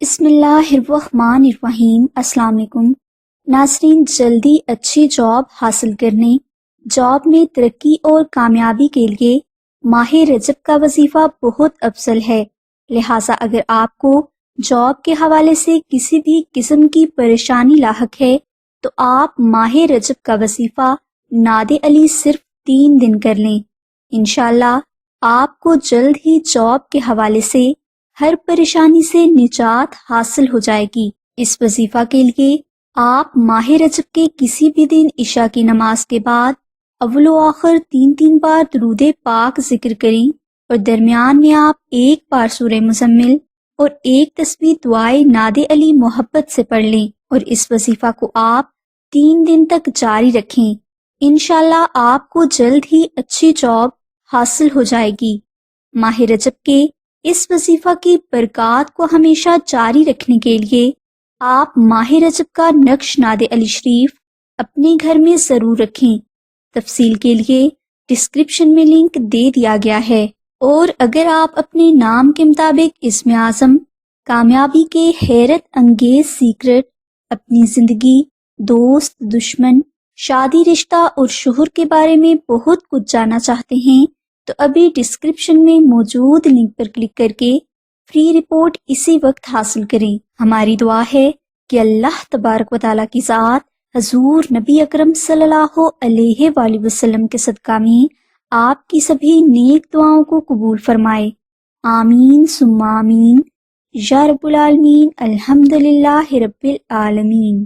بسم اللہ الرحمن الرحیم۔ السلام علیکم ناظرین، جلدی اچھی جاب حاصل کرنے، جاب میں ترقی اور کامیابی کے لیے ماہ رجب کا وظیفہ بہت افضل ہے۔ لہٰذا اگر آپ کو جاب کے حوالے سے کسی بھی قسم کی پریشانی لاحق ہے تو آپ ماہ رجب کا وظیفہ ناد علی صرف 3 دن کر لیں۔ انشاءاللہ آپ کو جلد ہی جاب کے حوالے سے ہر پریشانی سے نجات حاصل ہو جائے گی۔ اس وظیفہ کے لیے آپ ماہ رجب کے کسی بھی دن عشاء کی نماز کے بعد اول و آخر 3 بار درود پاک ذکر کریں اور درمیان میں آپ 1 بار سورہ مزمل اور 1 تسبیح دعائے ناد علی محبت سے پڑھ لیں اور اس وظیفہ کو آپ 3 دن تک جاری رکھیں۔ انشاءاللہ آپ کو جلد ہی اچھی جاب حاصل ہو جائے گی۔ ماہ رجب کے اس وظیفہ کی برکات کو ہمیشہ جاری رکھنے کے لیے آپ ماہ رجب کا نقش ناد علی شریف اپنے گھر میں ضرور رکھیں۔ تفصیل کے لیے ڈسکرپشن میں لنک دے دیا گیا ہے، اور اگر آپ اپنے نام کے مطابق اسم اعظم، کامیابی کے حیرت انگیز سیکرٹ، اپنی زندگی، دوست، دشمن، شادی، رشتہ اور شوہر کے بارے میں بہت کچھ جاننا چاہتے ہیں تو ابھی ڈسکرپشن میں موجود لنک پر کلک کر کے فری رپورٹ اسی وقت حاصل کریں۔ ہماری دعا ہے کہ اللہ تبارک و تعالیٰ کی ذات حضور نبی اکرم صلی اللہ علیہ وآلہ وسلم کے صدقہ میں آپ کی سبھی نیک دعاؤں کو قبول فرمائے۔ آمین ثم آمین یا رب العالمین۔ الحمدللہ رب العالمین۔